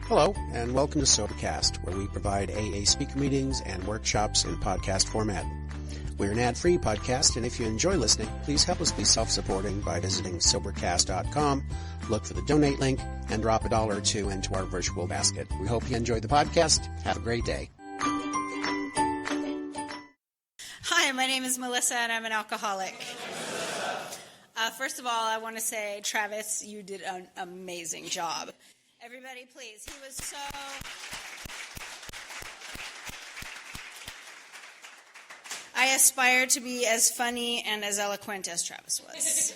Hello, and welcome to Sobercast, where we provide AA speaker meetings and workshops in podcast format. We're an ad-free podcast, and if you enjoy listening, please help us be self-supporting by visiting Sobercast.com, look for the donate link, and drop $1 or $2 into our virtual basket. We hope you enjoyed the podcast. Have a great day. Hi, my name is Melissa, and I'm an alcoholic. First of all, I want to say, Travis, you did an amazing job. Everybody, please. He was so... I aspire to be as funny and as eloquent as Travis was.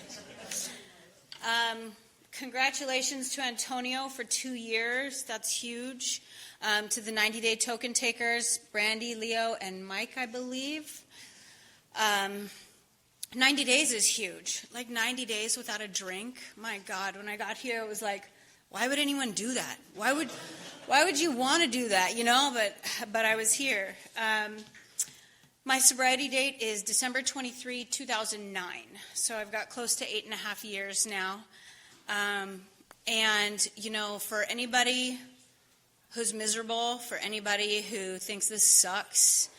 Congratulations to Antonio for 2 years. That's huge. To the 90-day token takers, Brandy, Leo, and Mike, I believe. 90 days is huge. Like 90 days without a drink. My God, when I got here, it was like, why would anyone do that? Why would you want to do that, you know? But I was here. My sobriety date is December 23, 2009. So I've got close to 8.5 years now. And, you know, for anybody who's miserable, for anybody who thinks this sucks,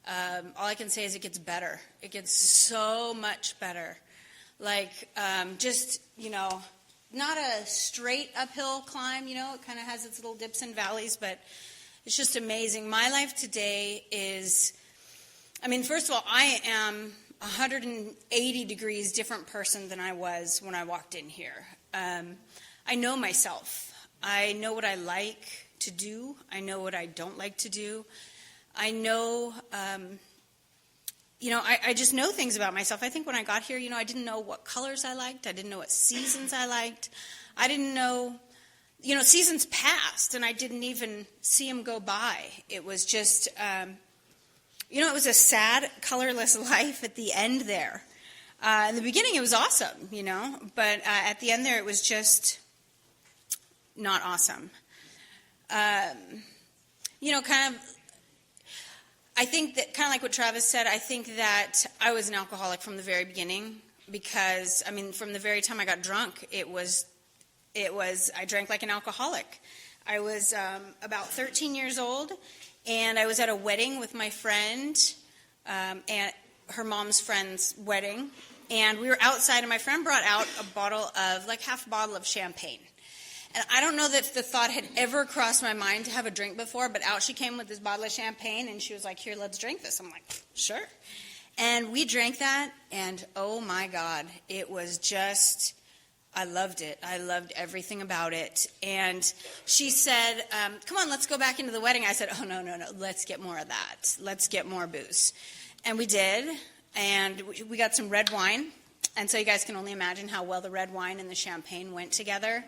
all I can say is it gets better. It gets so much better. Like, just, you know, not a straight uphill climb, you know, it kind of has its little dips and valleys, but it's just amazing. My life today is, I mean, first of all, I am 180 degrees different person than I was when I walked in here. I know myself. I know what I like to do. I know what I don't like to do. I know, you know, I just know things about myself. I think when I got here, you know, I didn't know what colors I liked. I didn't know what seasons I liked. I didn't know, you know, seasons passed, and I didn't even see them go by. It was just, you know, it was a sad, colorless life at the end there. In the beginning, it was awesome, you know, but at the end there, it was just not awesome. You know, kind of, I think that, kind of like what Travis said, I think that I was an alcoholic from the very beginning because, I mean, from the very time I got drunk, it was I drank like an alcoholic. I was about 13 years old, and I was at a wedding with my friend, and her mom's friend's wedding, and we were outside, and my friend brought out a bottle of, like half a bottle of champagne. And I don't know that the thought had ever crossed my mind to have a drink before, but out she came with this bottle of champagne, and she was like, here, let's drink this. I'm like, sure. And we drank that, and oh my God, it was just, I loved it. I loved everything about it. And she said, come on, let's go back into the wedding. I said, oh, no, let's get more of that. Let's get more booze. And we did, and we got some red wine. And so you guys can only imagine how well the red wine and the champagne went together.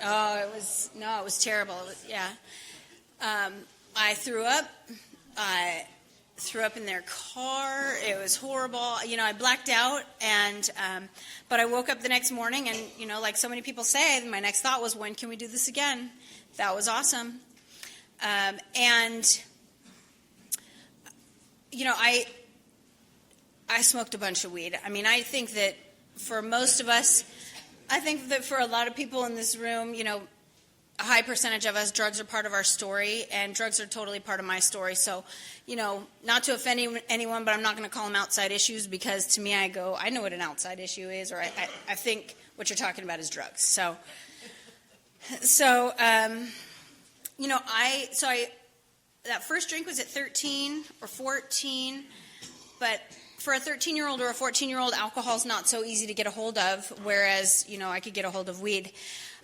Oh, it was terrible. Yeah. I threw up. I threw up in their car. It was horrible. You know, I blacked out, and but I woke up the next morning, and, you know, like so many people say, my next thought was, when can we do this again? That was awesome. And, you know, I smoked a bunch of weed. I mean, I think that for most of us, I think that for a lot of people in this room, you know, a high percentage of us, drugs are part of our story, and drugs are totally part of my story. So, you know, not to offend anyone, but I'm not going to call them outside issues, because to me, I know what an outside issue is, or I think what you're talking about is drugs. So, you know, that first drink was at 13 or 14, but for a 13-year-old or a 14-year-old, alcohol is not so easy to get a hold of, whereas, you know, I could get a hold of weed.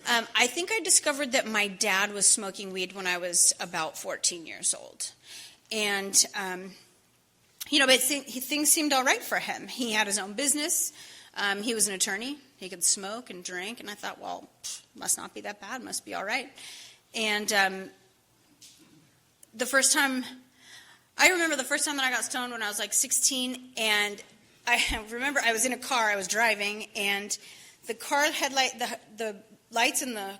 I think I discovered that my dad was smoking weed when I was about 14 years old. And, you know, but things seemed all right for him. He had his own business. He was an attorney. He could smoke and drink. And I thought, well, must not be that bad. Must be all right. And I remember the first time that I got stoned when I was like 16, and I remember I was in a car, I was driving, and the car headlight, the lights in the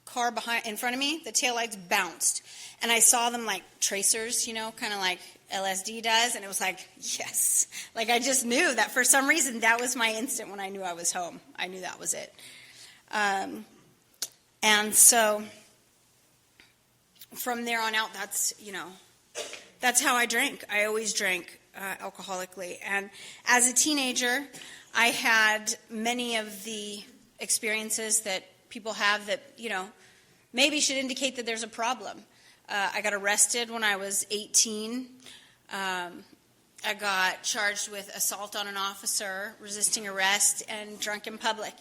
car in front of me, the tail lights bounced, and I saw them like tracers, you know, kind of like LSD does, and it was like, yes. Like I just knew that for some reason that was my instant when I knew I was home. I knew that was it. And so from there on out, that's how I drank. I always drank alcoholically. And as a teenager, I had many of the experiences that people have that, maybe should indicate that there's a problem. I got arrested when I was 18. I got charged with assault on an officer, resisting arrest, and drunk in public.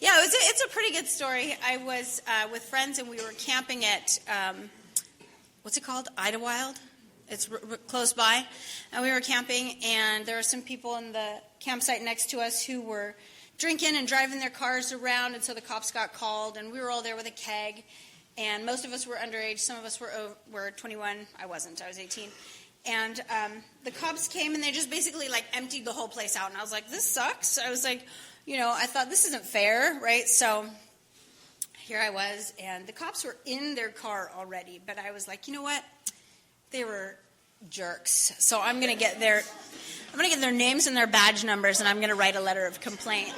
Yeah, it's a pretty good story. I was with friends, and we were camping at, what's it called? Idlewild. It's close by. And we were camping, and there were some people in the campsite next to us who were drinking and driving their cars around, and so the cops got called, and we were all there with a keg. And most of us were underage. Some of us were 21. I wasn't. I was 18. And the cops came, and they just basically, emptied the whole place out. And I was like, this sucks. I was like, I thought this isn't fair, right? So here I was, and the cops were in their car already. But I was like, you know what? They were jerks. So I'm going to get their names and their badge numbers, and I'm going to write a letter of complaint.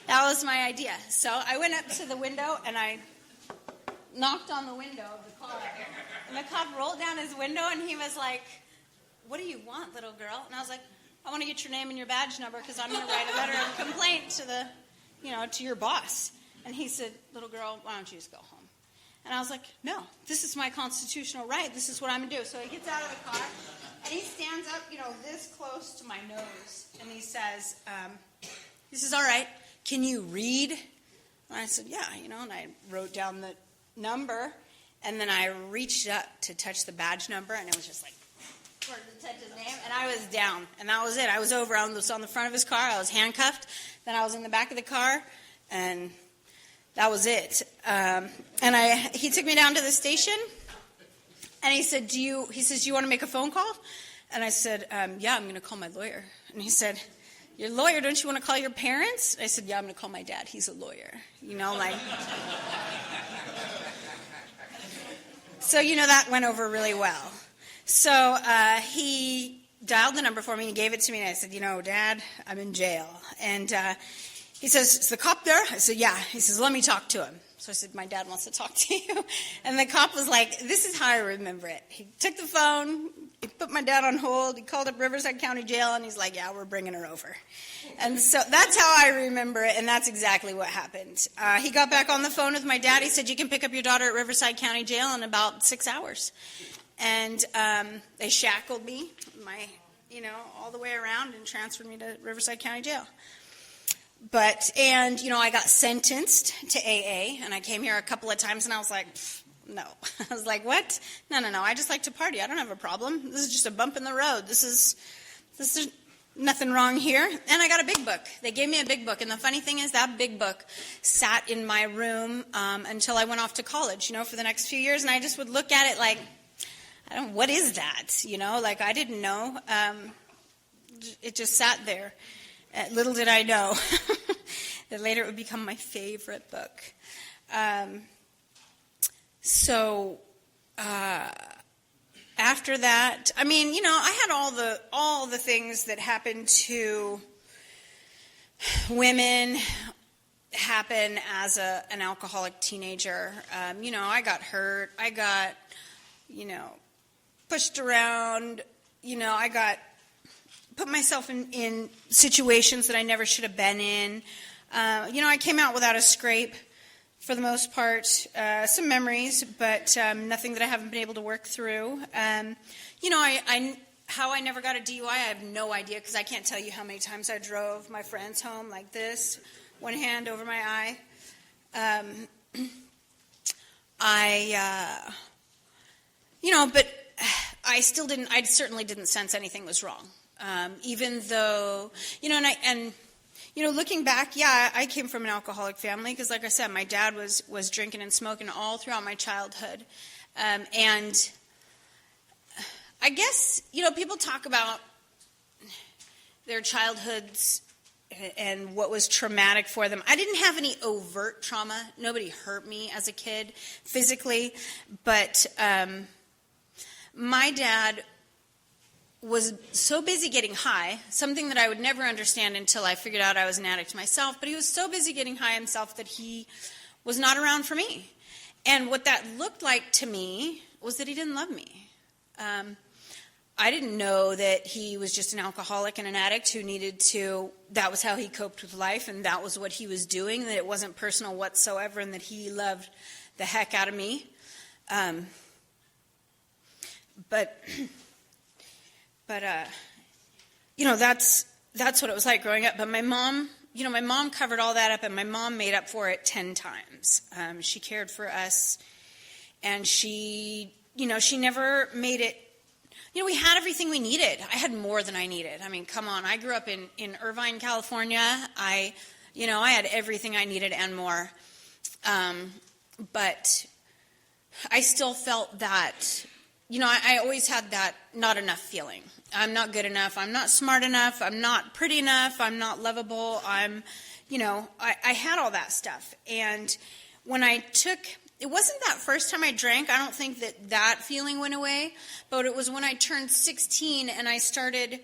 That was my idea. So I went up to the window, and I knocked on the window of the car. And the cop rolled down his window, and he was like, what do you want, little girl? And I was like, I want to get your name and your badge number because I'm going to write a letter of complaint to your boss. And he said, little girl, why don't you just go home? And I was like, no, this is my constitutional right. This is what I'm going to do. So he gets out of the car, and he stands up, this close to my nose. And he says, all right, can you read? And I said, yeah, and I wrote down the number. And then I reached up to touch the badge number, and it was just to touch his name, and I was down. And that was it. I was over. I was on the front of his car. I was handcuffed. Then I was in the back of the car, and that was it. He took me down to the station, and he said, do you want to make a phone call? And I said, yeah, I'm going to call my lawyer. And he said, your lawyer, don't you want to call your parents? I said, yeah, I'm going to call my dad. He's a lawyer. So, that went over really well. So he dialed the number for me, and he gave it to me, and I said, Dad, I'm in jail. And he says, is the cop there? I said, yeah. He says, let me talk to him. So I said, my dad wants to talk to you. And the cop was like, this is how I remember it. He took the phone, he put my dad on hold, he called up Riverside County Jail, and he's like, yeah, we're bringing her over. And so that's how I remember it, and that's exactly what happened. He got back on the phone with my dad. He said, you can pick up your daughter at Riverside County Jail in about 6 hours. And they shackled me, all the way around and transferred me to Riverside County Jail. I got sentenced to AA, and I came here a couple of times, and I was like, no. I was like, what? No, I just like to party. I don't have a problem. This is just a bump in the road. This is nothing wrong here. And I got a big book. They gave me a big book, and the funny thing is that big book sat in my room until I went off to college, for the next few years, and I just would look at it like, what is that? I didn't know. It just sat there. Little did I know that later it would become my favorite book. After that, I had all the things that happened to women happen as an alcoholic teenager. I got hurt. I got, pushed around. I got put myself in situations that I never should have been in. I came out without a scrape for the most part. Some memories, but nothing that I haven't been able to work through. How I never got a DUI, I have no idea, because I can't tell you how many times I drove my friends home like this, one hand over my eye. But I certainly didn't sense anything was wrong. Even though, looking back, yeah, I came from an alcoholic family because, like I said, my dad was drinking and smoking all throughout my childhood. And I guess, people talk about their childhoods and what was traumatic for them. I didn't have any overt trauma. Nobody hurt me as a kid physically, but my dad was so busy getting high, something that I would never understand until I figured out I was an addict myself, but he was so busy getting high himself that he was not around for me. And what that looked like to me was that he didn't love me. I didn't know that he was just an alcoholic and an addict who needed to, that was how he coped with life, and that was what he was doing, that it wasn't personal whatsoever, and that he loved the heck out of me. But that's what it was like growing up. But my mom, my mom covered all that up, and my mom made up for it 10 times. She cared for us, and she never made it. We had everything we needed. I had more than I needed. I mean, come on. I grew up in Irvine, California. I had everything I needed and more. But I still felt that, I always had that not enough feeling. I'm not good enough. I'm not smart enough. I'm not pretty enough. I'm not lovable. I had all that stuff. And when it wasn't that first time I drank. I don't think that feeling went away. But it was when I turned 16 and I started,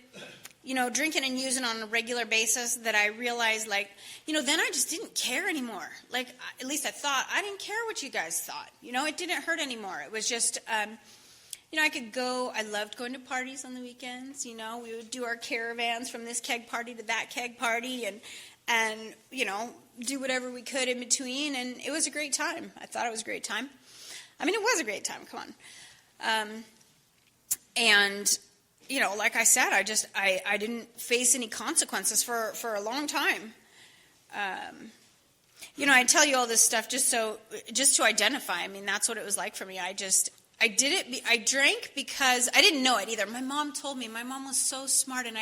drinking and using on a regular basis that I realized, then I just didn't care anymore. At least I thought. I didn't care what you guys thought. It didn't hurt anymore. It was just, I could go. I loved going to parties on the weekends. We would do our caravans from this keg party to that keg party and do whatever we could in between, and it was a great time. I thought it was a great time. I mean, it was a great time, come on. And, like I said, I didn't face any consequences for a long time. I tell you all this stuff just to identify. I mean, that's what it was like for me. I drank because I didn't know it either. My mom told me. My mom was so smart, and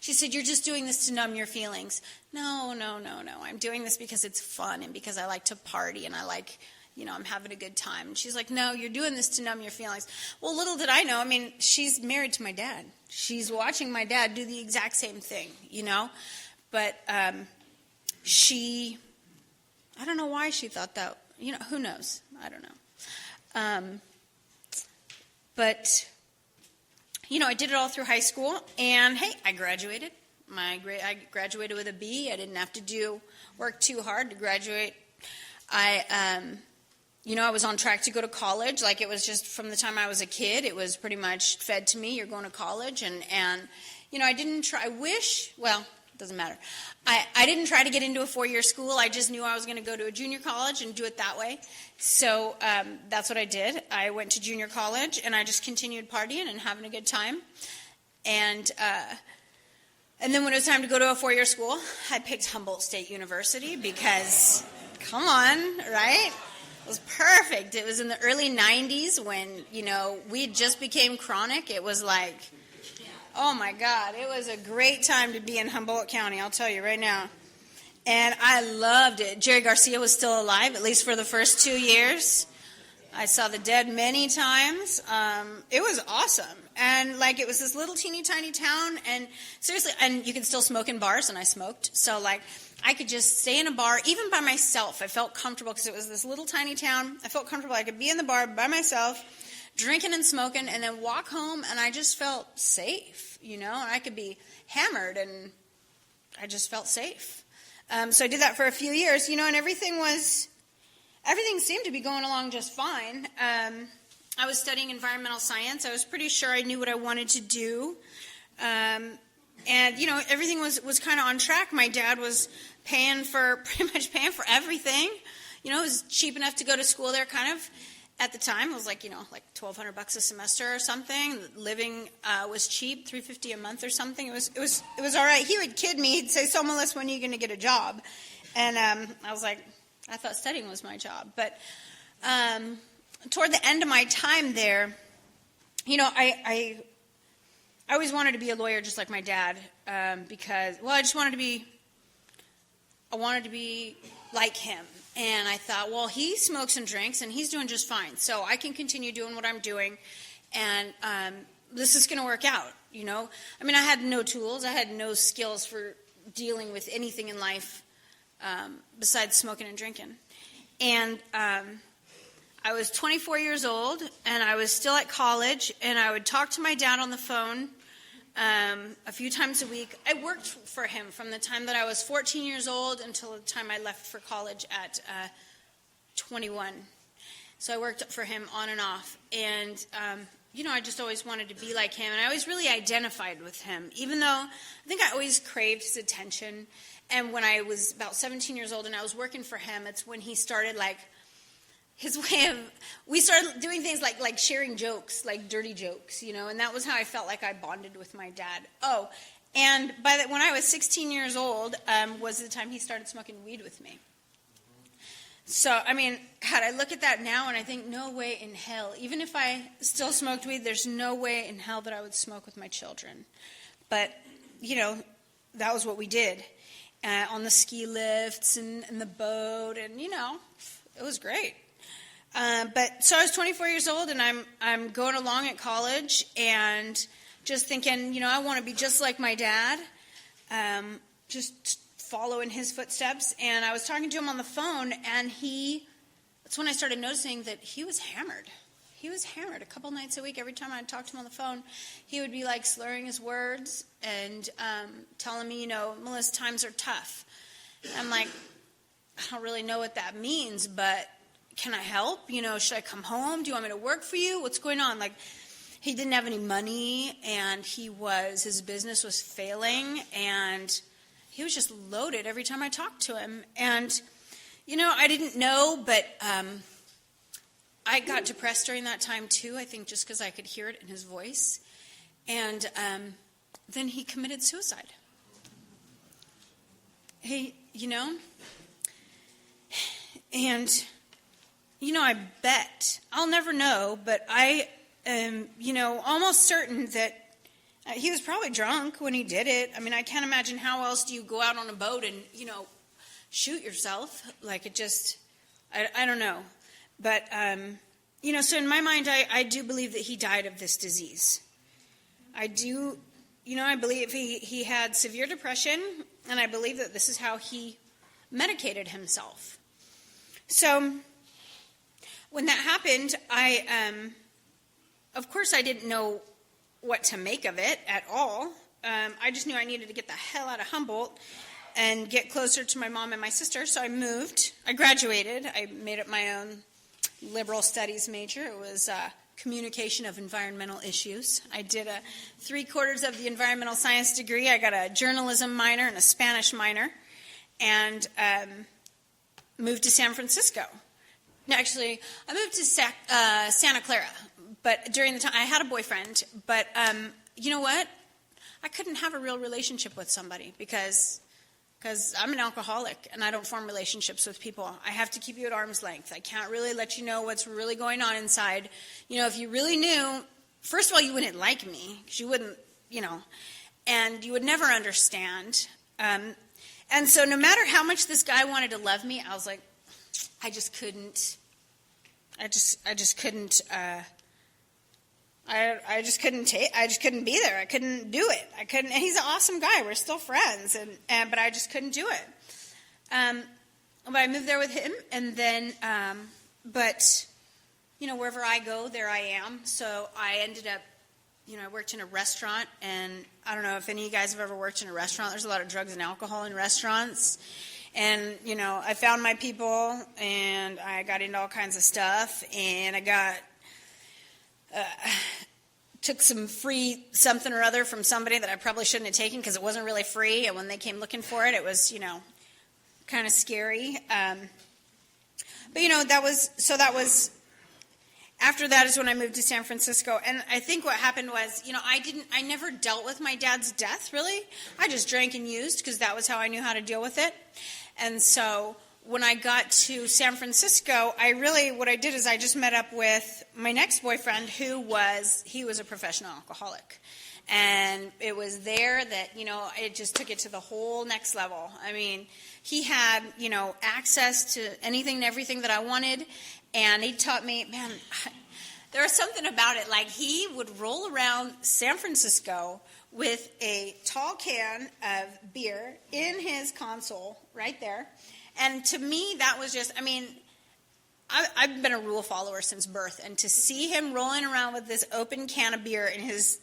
she said, "You're just doing this to numb your feelings." No. I'm doing this because it's fun and because I like to party and I like, I'm having a good time. And she's like, "No, you're doing this to numb your feelings." Well, little did I know. I mean, she's married to my dad. She's watching my dad do the exact same thing, But I don't know why she thought that. Who knows? I don't know. But, I did it all through high school, and, hey, I graduated. I graduated with a B. I didn't have to work too hard to graduate. I was on track to go to college. It was just from the time I was a kid, it was pretty much fed to me, you're going to college. And I didn't try. It doesn't matter. I didn't try to get into a 4-year school. I just knew I was going to go to a junior college and do it that way. So that's what I did. I went to junior college, and I just continued partying and having a good time. And then when it was time to go to a 4-year school, I picked Humboldt State University because, come on, right? It was perfect. It was in the early 90s when, we just became chronic. It was like, oh my God, it was a great time to be in Humboldt County, I'll tell you right now. And I loved it. Jerry Garcia was still alive, at least for the first 2 years. I saw the dead many times. It was awesome. And it was this little teeny tiny town, and seriously, and you could still smoke in bars, and I smoked. So I could just stay in a bar, even by myself. I felt comfortable because it was this little tiny town. I felt comfortable. I could be in the bar by myself, drinking and smoking, and then walk home, and I just felt safe, and I could be hammered, and I just felt safe. So I did that for a few years, and everything seemed to be going along just fine. I was studying environmental science. I was pretty sure I knew what I wanted to do. And, everything was kind of on track. My dad was pretty much paying for everything. It was cheap enough to go to school there kind of. At the time, it was like $1,200 a semester or something. Living was cheap, $350 a month or something. It was all right. He would kid me. He'd say, "So, Melissa, when are you going to get a job?" And I was like, I thought studying was my job. But toward the end of my time there, I always wanted to be a lawyer just like my dad because, I wanted to be like him. And I thought, well, he smokes and drinks, and he's doing just fine. So I can continue doing what I'm doing, and this is going to work out, I mean, I had no tools. I had no skills for dealing with anything in life besides smoking and drinking. And I was 24 years old, and I was still at college, and I would talk to my dad on the phone a few times a week. I worked for him from the time that I was 14 years old until the time I left for college at 21. So I worked for him on and off. And, I just always wanted to be like him. And I always really identified with him, even though I think I always craved his attention. And when I was about 17 years old and I was working for him, it's when he started, his way of, we started doing things like sharing jokes, like dirty jokes, and that was how I felt like I bonded with my dad. Oh, and when I was 16 years old, was the time he started smoking weed with me. So, God, I look at that now and I think, no way in hell. Even if I still smoked weed, there's no way in hell that I would smoke with my children. But, that was what we did on the ski lifts and the boat, and, it was great. So I was 24 years old, and I'm going along at college and just thinking, I want to be just like my dad, just follow in his footsteps. And I was talking to him on the phone, and that's when I started noticing that he was hammered. He was hammered a couple nights a week. Every time I'd talk to him on the phone, he would be slurring his words and telling me, Melissa, times are tough. I'm like, I don't really know what that means, but can I help? Should I come home? Do you want me to work for you? What's going on? He didn't have any money, and his business was failing, and he was just loaded every time I talked to him. And, I didn't know, but I got depressed during that time too, I think just because I could hear it in his voice. And then he committed suicide. And, I bet, I'll never know, but I am, almost certain that he was probably drunk when he did it. I can't imagine how else do you go out on a boat and, shoot yourself. I don't know. But, so in my mind, I do believe that he died of this disease. I do, I believe he had severe depression, and I believe that this is how he medicated himself. So when that happened, of course I didn't know what to make of it at all. I just knew I needed to get the hell out of Humboldt and get closer to my mom and my sister, so I moved. I graduated. I made up my own liberal studies major. It was communication of environmental issues. I did 3/4 of the environmental science degree. I got a journalism minor and a Spanish minor, and moved to San Francisco. No, actually, I moved to Santa Clara, but during the time, I had a boyfriend, but you know what? I couldn't have a real relationship with somebody because I'm an alcoholic, and I don't form relationships with people. I have to keep you at arm's length. I can't really let you know what's really going on inside. If you really knew, first of all, you wouldn't like me, because you wouldn't, and you would never understand. And so no matter how much this guy wanted to love me, I was like, I just couldn't be there. I couldn't do it. And he's an awesome guy. We're still friends, but I just couldn't do it. But I moved there with him, and then, wherever I go, there I am. So I ended up, I worked in a restaurant, and I don't know if any of you guys have ever worked in a restaurant. There's a lot of drugs and alcohol in restaurants. And, I found my people, and I got into all kinds of stuff, and I got, took some free something or other from somebody that I probably shouldn't have taken because it wasn't really free, and when they came looking for it, it was, kind of scary. But, that was, after that is when I moved to San Francisco, and I think what happened was, I never dealt with my dad's death, really. I just drank and used because that was how I knew how to deal with it. And so when I got to San Francisco, what I did is I just met up with my next boyfriend he was a professional alcoholic. And it was there that, it just took it to the whole next level. He had, access to anything and everything that I wanted. And he taught me, man, there was something about it. He would roll around San Francisco with a tall can of beer in his console right there. And to me, that was just, I've been a rule follower since birth. And to see him rolling around with this open can of beer in his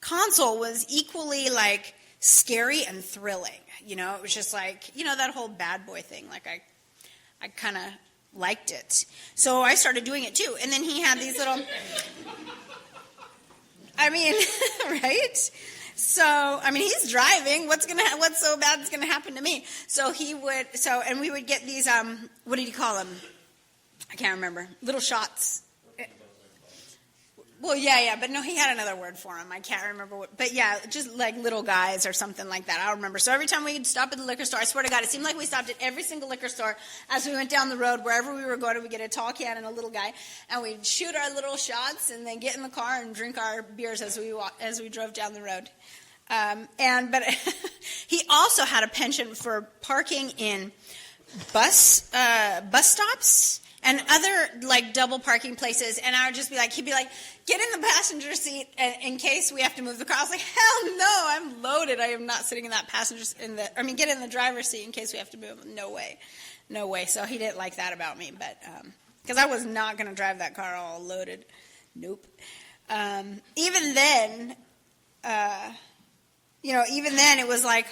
console was equally, scary and thrilling. It was just that whole bad boy thing. I kind of liked it. So I started doing it too. And then he had these little, I mean, right? So, I mean, he's driving. What's so bad is going to happen to me? So and we would get these, what did he call them? I can't remember. Little shots. Well, yeah, but no, he had another word for them. I can't remember what, but yeah, just like little guys or something like that. I don't remember. So every time we'd stop at the liquor store, I swear to God, it seemed like we stopped at every single liquor store as we went down the road, wherever we were going, we'd get a tall can and a little guy, and we'd shoot our little shots and then get in the car and drink our beers as we drove down the road. But he also had a penchant for parking in bus stops and other like double parking places, and I would just be like, he'd be like, get in the passenger seat in case we have to move the car. I was like, hell no, I'm loaded. I am not sitting in that get in the driver's seat in case we have to move. No way. So he didn't like that about me, but because I was not going to drive that car all loaded. Nope. Even then, it was like,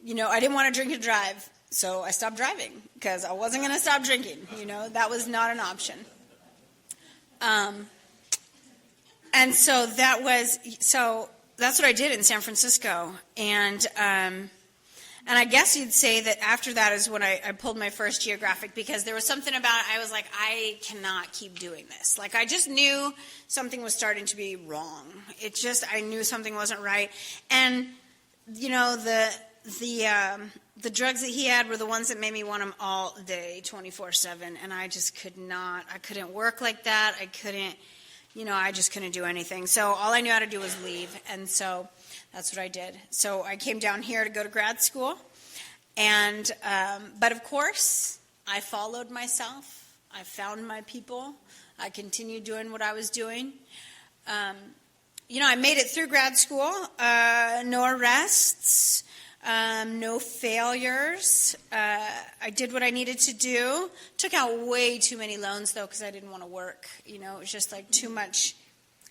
I didn't want to drink and drive. So I stopped driving because I wasn't going to stop drinking. That was not an option. And so that's what I did in San Francisco. And I guess you'd say that after that is when I pulled my first geographic, because there was something about it, I was like, I cannot keep doing this. Like, I just knew something was starting to be wrong. I knew something wasn't right. And, the drugs that he had were the ones that made me want them all day, 24/7, and I just couldn't work like that. I just couldn't do anything. So all I knew how to do was leave, and so that's what I did. So I came down here to go to grad school, and but of course, I followed myself. I found my people. I continued doing what I was doing. I made it through grad school, no arrests. No failures. I did what I needed to do. Took out way too many loans, though, because I didn't want to work. It was just like too much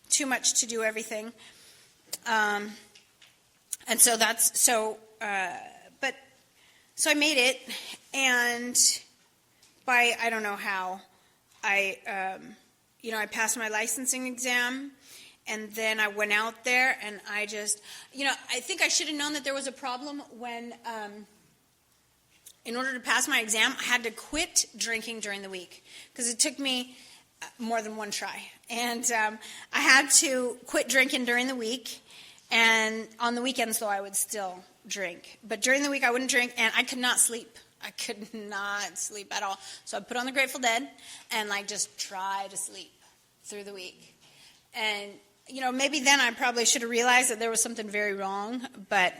to do everything. And so so I made it, and by, I don't know how, I passed my licensing exam. And then I went out there, and I just, I think I should have known that there was a problem when, in order to pass my exam, I had to quit drinking during the week, because it took me more than one try. And I had to quit drinking during the week, and on the weekends, though, I would still drink. But during the week, I wouldn't drink, and I could not sleep. I could not sleep at all. So I put on the Grateful Dead and, just try to sleep through the week. And maybe then I probably should have realized that there was something very wrong, but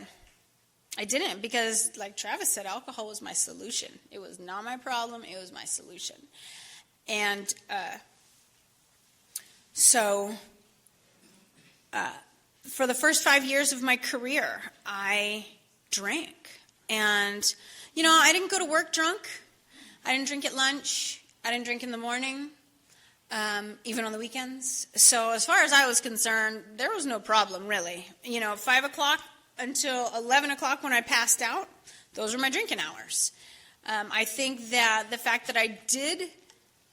I didn't, because like Travis said, alcohol was my solution. It was not my problem. It was my solution. And so for the first 5 years of my career, I drank. And, I didn't go to work drunk. I didn't drink at lunch. I didn't drink in the morning. Even on the weekends. So as far as I was concerned, there was no problem, really. 5 o'clock until 11 o'clock when I passed out, those were my drinking hours. I think that the fact that I did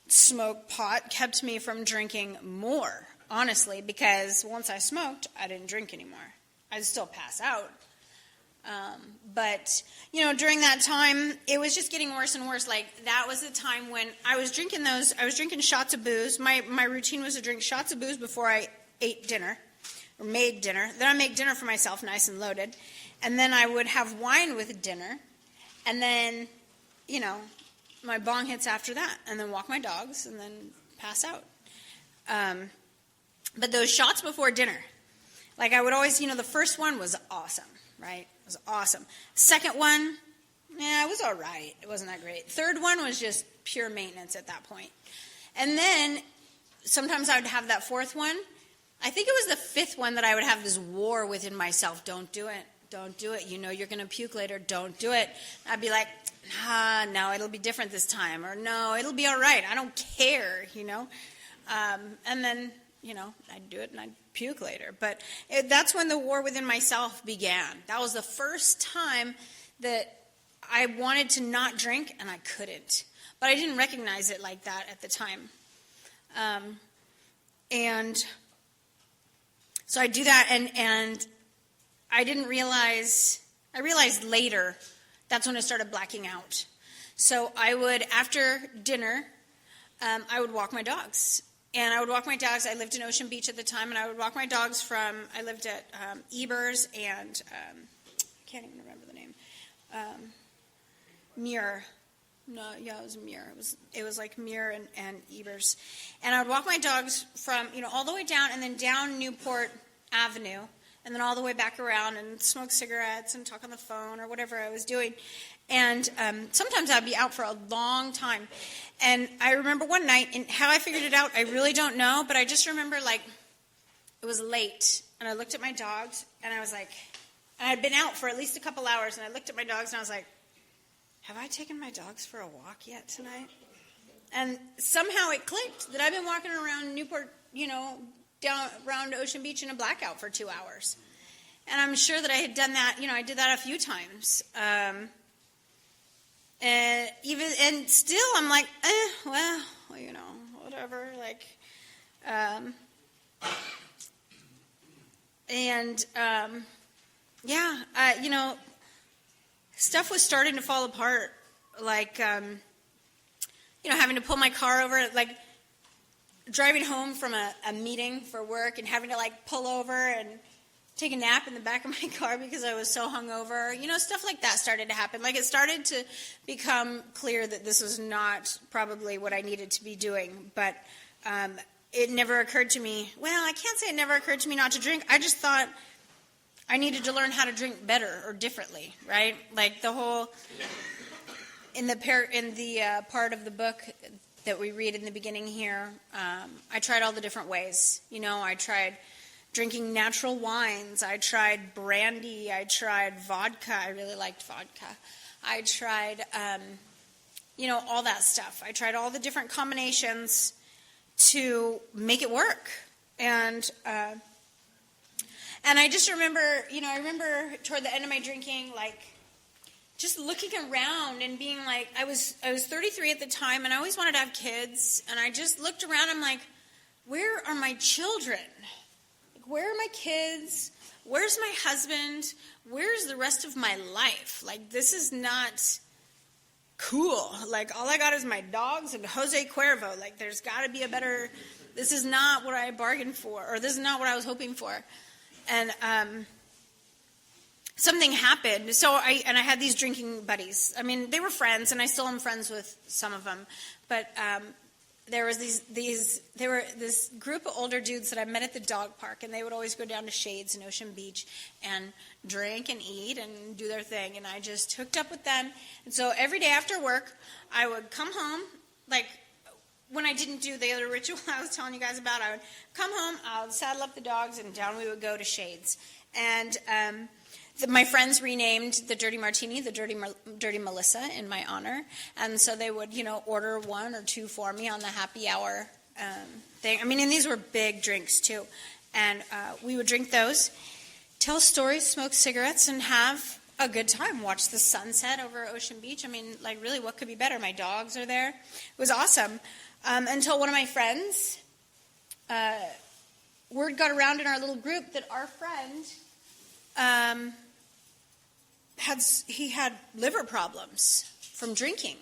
smoke pot kept me from drinking more, honestly, because once I smoked, I didn't drink anymore. I'd still pass out. But during that time, it was just getting worse and worse. Like, that was the time when I was drinking shots of booze. My routine was to drink shots of booze before I ate dinner, or made dinner. Then I make dinner for myself, nice and loaded. And then I would have wine with dinner. And then, my bong hits after that. And then walk my dogs, and then pass out. But those shots before dinner, like, I would always, the first one was awesome, right? It was awesome. Second one, it was all right. It wasn't that great. Third one was just pure maintenance at that point. And then sometimes I would have that fourth one. I think it was the fifth one that I would have this war within myself. Don't do it. Don't do it. You're going to puke later. Don't do it. I'd be like, no, it'll be different this time. Or no, it'll be all right. I don't care, And then, I'd do it and I'd puke later. But that's when the war within myself began. That was the first time that I wanted to not drink, and I couldn't. But I didn't recognize it like that at the time. And so I do that, and I didn't realize, I realized later, that's when I started blacking out. So I would, after dinner, I would walk my dogs. And I would walk my dogs. I lived in Ocean Beach at the time, and I would walk my dogs from, I lived at Ebers and, I can't even remember the name, Muir. No, yeah, it was Muir. It was like Muir and Ebers. And I would walk my dogs from, all the way down, and then down Newport Avenue, and then all the way back around and smoke cigarettes and talk on the phone or whatever I was doing. And sometimes I'd be out for a long time. And I remember one night, and how I figured it out, I really don't know, but I just remember, it was late, and I looked at my dogs, and I was like, and I had been out for at least a couple hours, and I looked at my dogs, and I was like, have I taken my dogs for a walk yet tonight? And somehow it clicked that I've been walking around Newport, down around Ocean Beach in a blackout for 2 hours. And I'm sure that I had done that, I did that a few times. And still I'm like, whatever, stuff was starting to fall apart, having to pull my car over, driving home from a meeting for work and having to, pull over and take a nap in the back of my car because I was so hungover. Stuff like that started to happen. It started to become clear that this was not probably what I needed to be doing, but it never occurred to me, I can't say it never occurred to me not to drink. I just thought I needed to learn how to drink better or differently, right? The whole, in the part of the book that we read in the beginning here, I tried all the different ways. I tried drinking natural wines. I tried brandy. I tried vodka. I really liked vodka. I tried, all that stuff. I tried all the different combinations to make it work. And I just remember, I remember toward the end of my drinking, just looking around and being I was 33 at the time, and I always wanted to have kids. And I just looked around. I'm like, where are my children? Where are my kids? Where's my husband? Where's the rest of my life? This is not cool. All I got is my dogs and Jose Cuervo. There's got to be a better, this is not what I bargained for, or this is not what I was hoping for. And something happened. So I had these drinking buddies. I mean, they were friends, and I still am friends with some of them. But there was this group of older dudes that I met at the dog park, and they would always go down to Shades in Ocean Beach and drink and eat and do their thing. And I just hooked up with them. And so every day after work, I would come home, when I didn't do the other ritual I was telling you guys about, I would come home, I would saddle up the dogs, and down we would go to Shades. And my friends renamed the Dirty Martini the Dirty Melissa in my honor. And so they would, order 1 or 2 for me on the happy hour thing. I mean, and these were big drinks, too. And we would drink those, tell stories, smoke cigarettes, and have a good time. Watch the sunset over Ocean Beach. I mean, really, what could be better? My dogs are there. It was awesome. Until one of my friends, word got around in our little group that our friend had liver problems from drinking.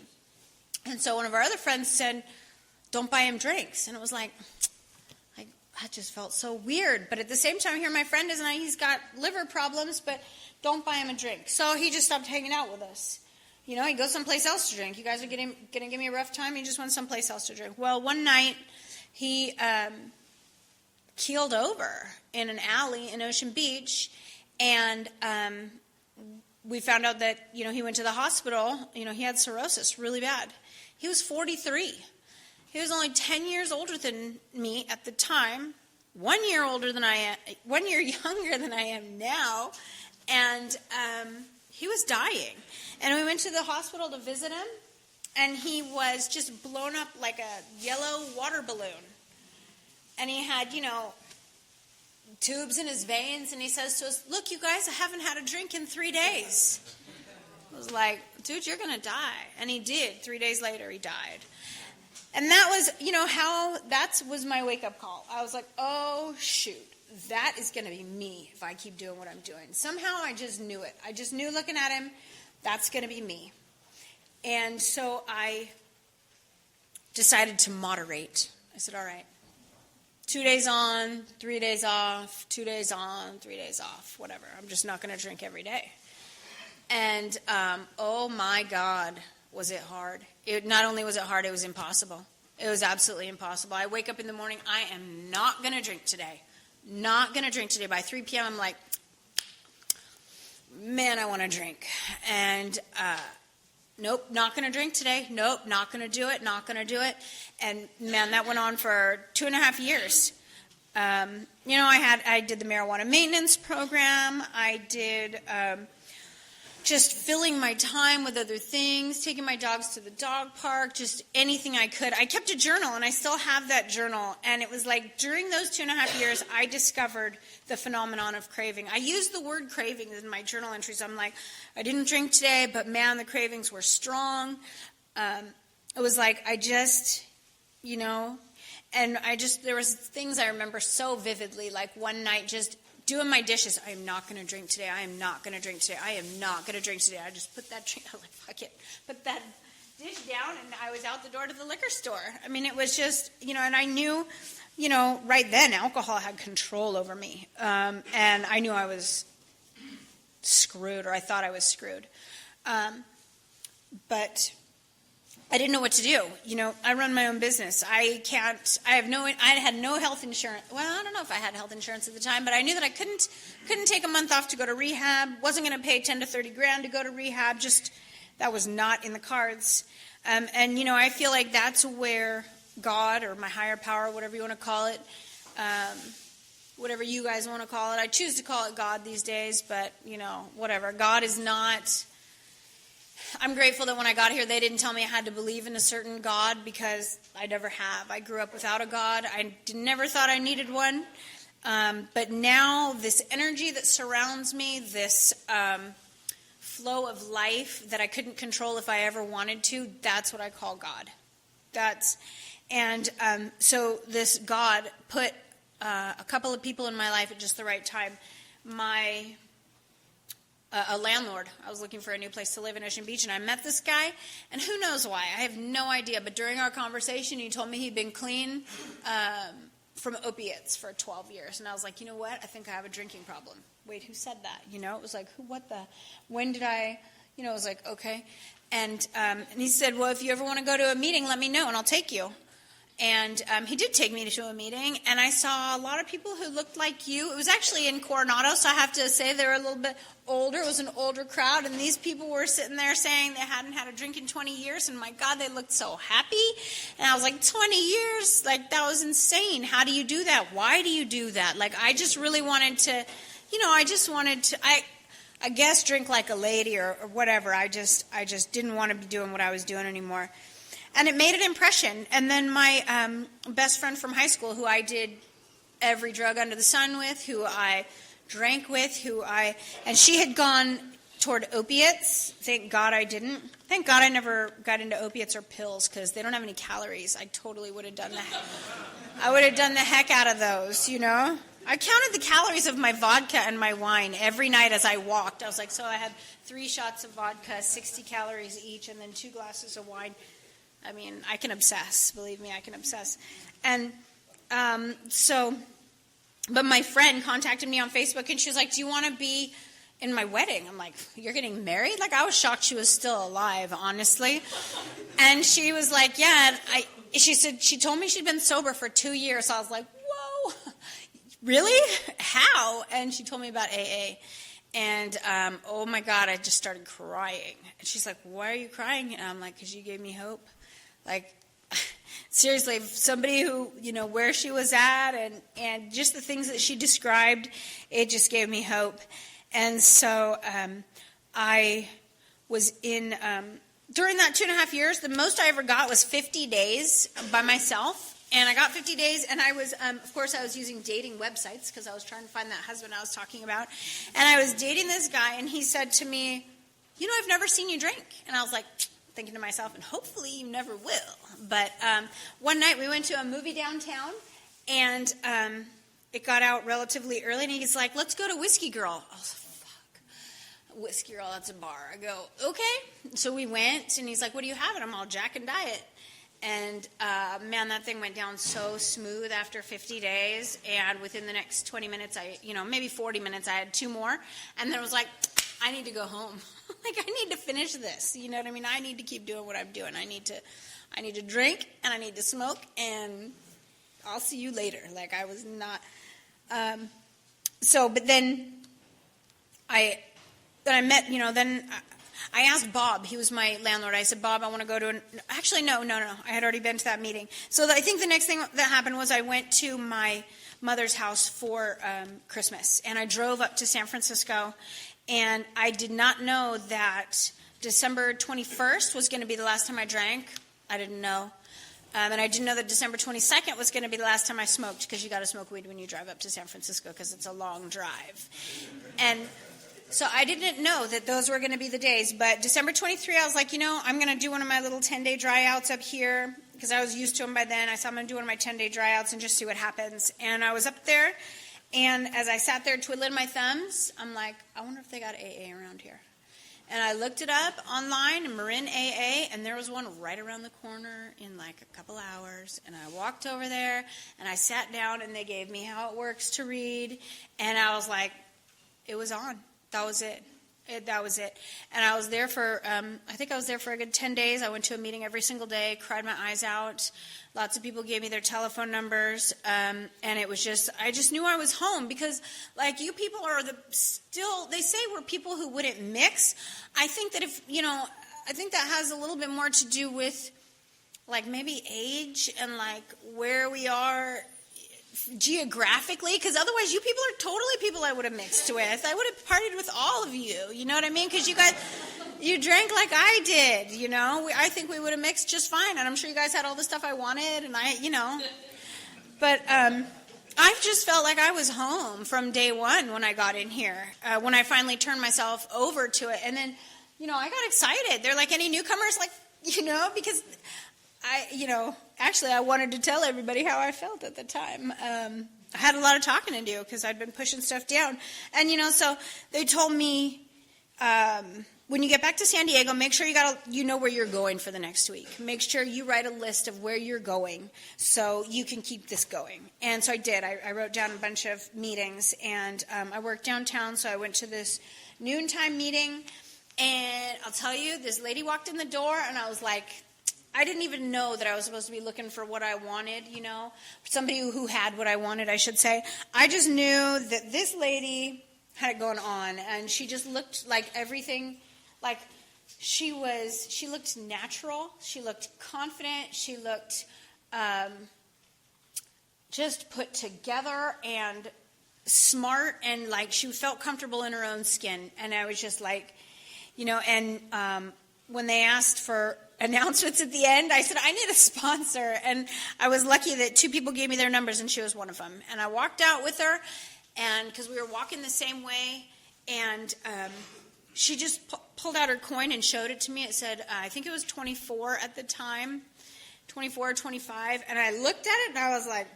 And so one of our other friends said, don't buy him drinks. And it was that just felt so weird. But at the same time, here my friend is, and he's got liver problems, but don't buy him a drink. So he just stopped hanging out with us. He goes someplace else to drink. You guys are going to give me a rough time? He just went someplace else to drink. Well, one night, he keeled over in an alley in Ocean Beach, and we found out that, he went to the hospital. He had cirrhosis really bad. He was 43. He was only 10 years older than me at the time, 1 year younger than I am now, and he was dying. And we went to the hospital to visit him, and he was just blown up like a yellow water balloon. And he had, tubes in his veins, and he says to us, look, you guys, I haven't had a drink in 3 days. I was like, dude, you're going to die. And he did. 3 days later, he died. And that was, that was my wake-up call. I was like, oh, shoot, that is going to be me if I keep doing what I'm doing. Somehow I just knew it. I just knew looking at him, that's going to be me. And so I decided to moderate. I said, all right, 2 days on, 3 days off, 2 days on, 3 days off, whatever. I'm just not going to drink every day. And, oh my God, was it hard. Not only was it hard, it was impossible. It was absolutely impossible. I wake up in the morning, I am not going to drink today. Not going to drink today. By 3 p.m., I'm like, man, I want to drink. And nope, not going to drink today. Nope, not going to do it, not going to do it. And, man, that went on for 2.5 years. I did the marijuana maintenance program. I did just filling my time with other things, taking my dogs to the dog park, just anything I could. I kept a journal, and I still have that journal. And it was like during those 2.5 years, I discovered the phenomenon of craving. I used the word craving in my journal entries. I'm like, I didn't drink today, but man, the cravings were strong. It was like I just, and there was things I remember so vividly, like one night just doing my dishes. I am not going to drink today. I am not going to drink today. I am not going to drink today. I just put that drink, I was like, fuck it. Put that dish down, and I was out the door to the liquor store. I mean, it was just, and I knew, right then alcohol had control over me. And I knew I was screwed, or I thought I was screwed. But I didn't know what to do. I run my own business. I had no health insurance. Well, I don't know if I had health insurance at the time, but I knew that I couldn't take a month off to go to rehab. Wasn't going to pay 10 to 30 grand to go to rehab. Just, that was not in the cards. And I feel like that's where God, or my higher power, whatever you want to call it, whatever you guys want to call it. I choose to call it God these days, but, whatever. God is not... I'm grateful that when I got here, they didn't tell me I had to believe in a certain God, because I never have. I grew up without a God. I never thought I needed one. But now this energy that surrounds me, this flow of life that I couldn't control if I ever wanted to, that's what I call God. So this God put a couple of people in my life at just the right time. A landlord. I was looking for a new place to live in Ocean Beach, and I met this guy, and who knows why. I have no idea, but during our conversation, he told me he'd been clean from opiates for 12 years, and I was like, you know what? I think I have a drinking problem. Wait, who said that? It was like, when did I, it was like, okay. And he said, well, if you ever want to go to a meeting, let me know, and I'll take you. And he did take me to a meeting, and I saw a lot of people who looked like you. It was actually in Coronado, so I have to say they were a little bit older. It was an older crowd, and these people were sitting there saying they hadn't had a drink in 20 years, and my God, they looked so happy. And I was like, 20 years? Like, that was insane. How do you do that? Why do you do that? Like, I just really wanted to, I guess drink like a lady or whatever. I just didn't want to be doing what I was doing anymore. And it made an impression. And then my best friend from high school, who I did every drug under the sun with, who I drank with, and she had gone toward opiates. Thank God I didn't. Thank God I never got into opiates or pills, because they don't have any calories. I totally would have done that. I would have done the heck out of those, I counted the calories of my vodka and my wine every night as I walked. I was like, so I had 3 shots of vodka, 60 calories each, and then 2 glasses of wine. I mean, I can obsess. Believe me, I can obsess. And but my friend contacted me on Facebook, and she was like, do you want to be in my wedding? I'm like, you're getting married? Like, I was shocked she was still alive, honestly. And she was like, yeah. And she told me she'd been sober for 2 years. So I was like, whoa, really? How? And she told me about AA. And, oh my God, I just started crying. And she's like, why are you crying? And I'm like, because you gave me hope. Like, seriously, somebody who, where she was at and just the things that she described, it just gave me hope. And so I was in, during that 2.5 years, the most I ever got was 50 days by myself. And I got 50 days, and I was, of course, I was using dating websites because I was trying to find that husband I was talking about. And I was dating this guy, and he said to me, I've never seen you drink. And I was like, thinking to myself, and hopefully you never will. But one night we went to a movie downtown, and it got out relatively early, and he's like, let's go to Whiskey Girl. I was like, fuck, Whiskey Girl, that's a bar. I go, okay. So we went, and he's like, what do you have? And I'm all Jack and Diet. And, man, that thing went down so smooth after 50 days, and within the next 20 minutes, maybe 40 minutes, I had 2 more, and then I was like, I need to go home. Like, I need to finish this, you know what I mean? I need to keep doing what I'm doing. I need to drink, and I need to smoke, and I'll see you later. Like, I was not, but then I met, I asked Bob, he was my landlord. I said, Bob, I want to go to actually, no. I had already been to that meeting. So I think the next thing that happened was I went to my mother's house for Christmas, and I drove up to San Francisco, and I did not know that December 21st was going to be the last time I drank. I didn't know. And I didn't know that December 22nd was going to be the last time I smoked, because you got to smoke weed when you drive up to San Francisco because it's a long drive. And so I didn't know that those were going to be the days. But December 23, I was like, I'm going to do one of my little 10-day dry outs up here, because I was used to them by then. I said, I'm going to do one of my 10-day dry outs and just see what happens. And I was up there, and as I sat there twiddling my thumbs, I'm like, I wonder if they got AA around here. And I looked it up online, Marin AA, and there was one right around the corner in like a couple hours. And I walked over there, and I sat down, and they gave me How It Works to read. And I was like, it was on. That was it. That was it. And I was there for, I think I was there for a good 10 days. I went to a meeting every single day, cried my eyes out. Lots of people gave me their telephone numbers. And it was just, I just knew I was home, because like you people are they say we're people who wouldn't mix. I think that I think that has a little bit more to do with like maybe age and like where we are geographically, because otherwise you people are totally people I would have mixed with. I would have partied with all of you, you know what I mean? Because you guys, you drank like I did, I think we would have mixed just fine, and I'm sure you guys had all the stuff I wanted, and but I've just felt like I was home from day one when I got in here, when I finally turned myself over to it. And then, I got excited. They're like, any newcomers? Like, because actually I wanted to tell everybody how I felt at the time. I had a lot of talking to do because I'd been pushing stuff down. And, so they told me, when you get back to San Diego, make sure you know where you're going for the next week. Make sure you write a list of where you're going so you can keep this going. And so I did. I wrote down a bunch of meetings, and I worked downtown, so I went to this noontime meeting. And I'll tell you, this lady walked in the door, and I was like, I didn't even know that I was supposed to be looking for what I wanted, somebody who had what I wanted, I should say. I just knew that this lady had it going on, and she just looked like everything, like she looked natural, she looked confident, she looked just put together and smart, and like she felt comfortable in her own skin. And I was just like, and when they asked for announcements at the end, I said, I need a sponsor. And I was lucky that 2 people gave me their numbers, and she was one of them. And I walked out with her, and because we were walking the same way, and she just pulled out her coin and showed it to me. It said, I think it was 24 at the time, 24 or 25. And I looked at it, and I was like,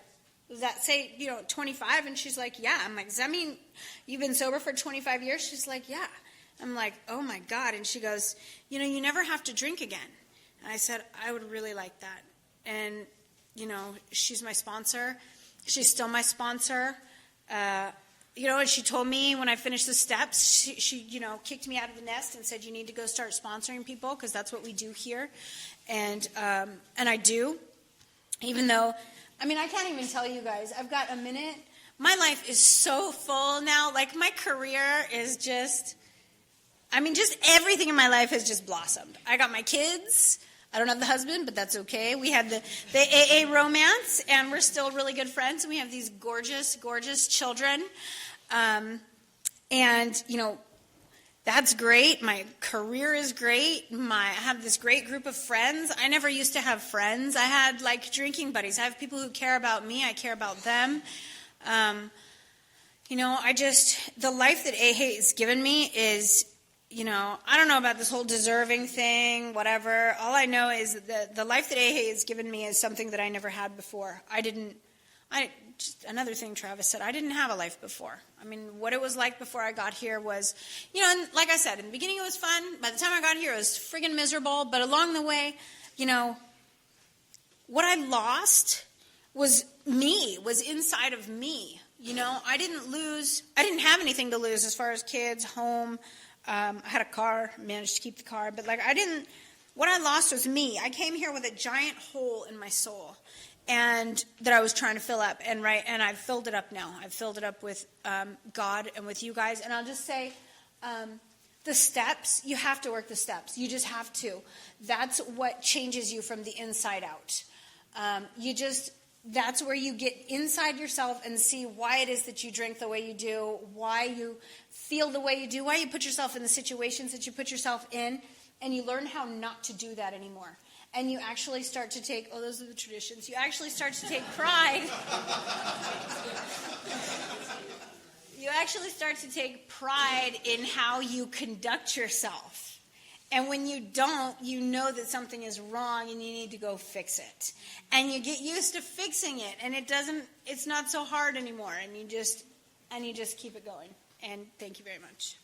does that say, 25? And she's like, yeah. I'm like, does that mean you've been sober for 25 years? She's like, yeah. I'm like, oh my God. And she goes, you never have to drink again. And I said, I would really like that. And, she's my sponsor. She's still my sponsor. And she told me when I finished the steps, she kicked me out of the nest and said, you need to go start sponsoring people, because that's what we do here. And I do, even though, I can't even tell you guys, I've got a minute. My life is so full now. Like, my career is just everything in my life has just blossomed. I got my kids. I don't have the husband, but that's okay. We had the AA romance, and we're still really good friends. And we have these gorgeous, gorgeous children. That's great. My career is great. I have this great group of friends. I never used to have friends. I had like drinking buddies. I have people who care about me. I care about them. The life that AA has given me is, I don't know about this whole deserving thing, whatever. All I know is that the life that AA has given me is something that I never had before. Just another thing Travis said, I didn't have a life before. I mean, what it was like before I got here was, and like I said, in the beginning it was fun. By the time I got here, it was friggin' miserable. But along the way, what I lost was me, was inside of me. I didn't have anything to lose as far as kids, home. I had a car, managed to keep the car. But what I lost was me. I came here with a giant hole in my soul. And that I was trying to fill up, and I've filled it up now. I've filled it up with God and with you guys. And I'll just say, the steps, you have to work the steps. You just have to. That's what changes you from the inside out. That's where you get inside yourself and see why it is that you drink the way you do, why you feel the way you do, why you put yourself in the situations that you put yourself in, and you learn how not to do that anymore. And you actually start to take, those are the traditions. You actually start to take pride. You actually start to take pride in how you conduct yourself. And when you don't, you know that something is wrong and you need to go fix it. And you get used to fixing it, and it's not so hard anymore. And you just keep it going. And thank you very much.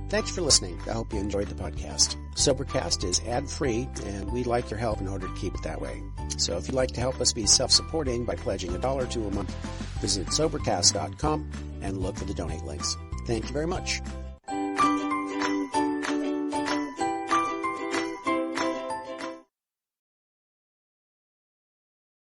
Thanks for listening. I hope you enjoyed the podcast. Sobercast is ad-free, and we'd like your help in order to keep it that way. So if you'd like to help us be self-supporting by pledging $1 or $2 a month, visit Sobercast.com and look for the donate links. Thank you very much.